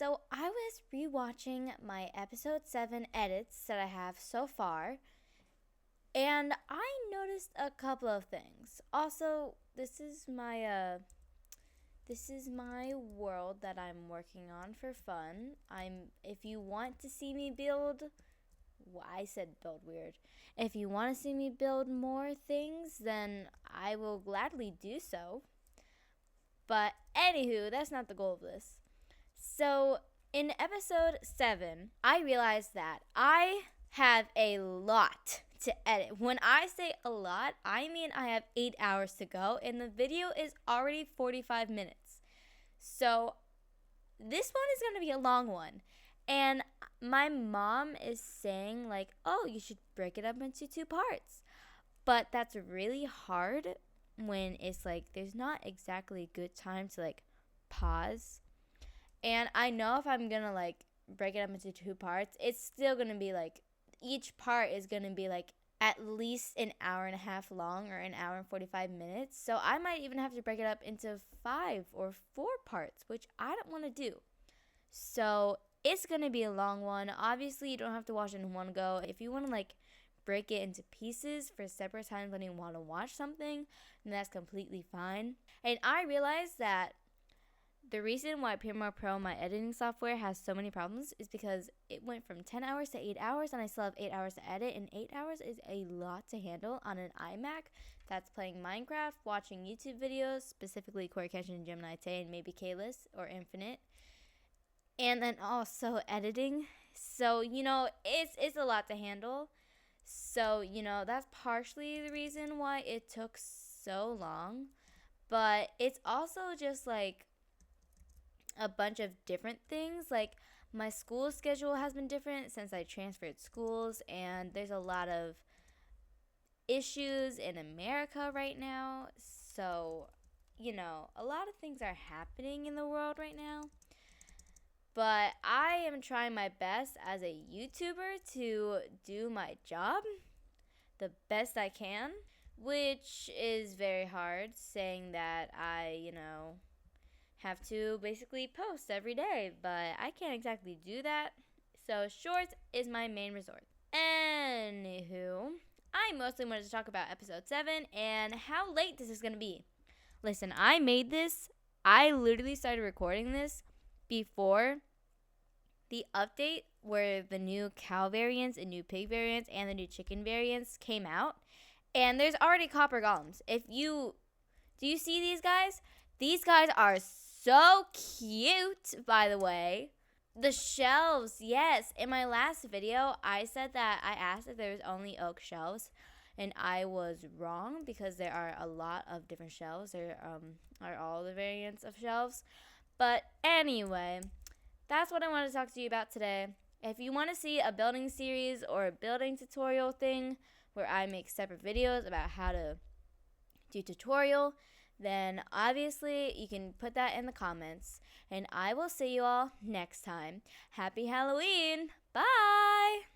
So I was rewatching my episode 7 edits that I have so far, and I noticed a couple of things. Also, this is my world that I'm working on for fun. If you want to see me build, well, I said build weird. If you want to see me build more things, then I will gladly do so. But anywho, that's not the goal of this. So, in episode 7, I realized that I have a lot to edit. When I say a lot, I mean I have 8 hours to go, and the video is already 45 minutes. So, this one is going to be a long one. And my mom is saying, like, oh, you should break it up into 2 parts. But that's really hard when it's like there's not exactly a good time to like pause. And I know if I'm gonna like break it up into 2 parts, it's still gonna be like each part is gonna be like at least an hour and a half long or an hour and 45 minutes. So I might even have to break it up into 5 or 4 parts, which I don't want to do. So it's gonna be a long one. Obviously, you don't have to watch it in one go. If you want to like break it into pieces for separate times when you want to watch something, then that's completely fine. And I realized that the reason why Premiere Pro, my editing software, has so many problems is because it went from 10 hours to 8 hours, and I still have 8 hours to edit, and 8 hours is a lot to handle on an iMac that's playing Minecraft, watching YouTube videos, specifically Corey Kenshin and Gemini Tay, and maybe Kalis or Infinite, and then also editing. So, it's a lot to handle. So, that's partially the reason why it took so long. But it's also just like a bunch of different things. Like my school schedule has been different since I transferred schools, and there's a lot of issues in America right now. So, a lot of things are happening in the world right now. But I am trying my best as a YouTuber to do my job the best I can, which is very hard saying that I, have to basically post every day, but I can't exactly do that. So shorts is my main resort. Anywho, I mostly wanted to talk about episode 7 and how late this is going to be. Listen, I made this. I literally started recording this before the update where the new cow variants and new pig variants and the new chicken variants came out. And there's already copper golems. Do you see these guys? These guys are so cute, by the way. The shelves, yes. In my last video, I said that I asked if there was only oak shelves, and I was wrong because there are a lot of different shelves. There are all the variants of shelves. But anyway, that's what I wanted to talk to you about today. If you want to see a building series or a building tutorial thing where I make separate videos about how to do tutorial, then obviously you can put that in the comments. And I will see you all next time. Happy Halloween! Bye!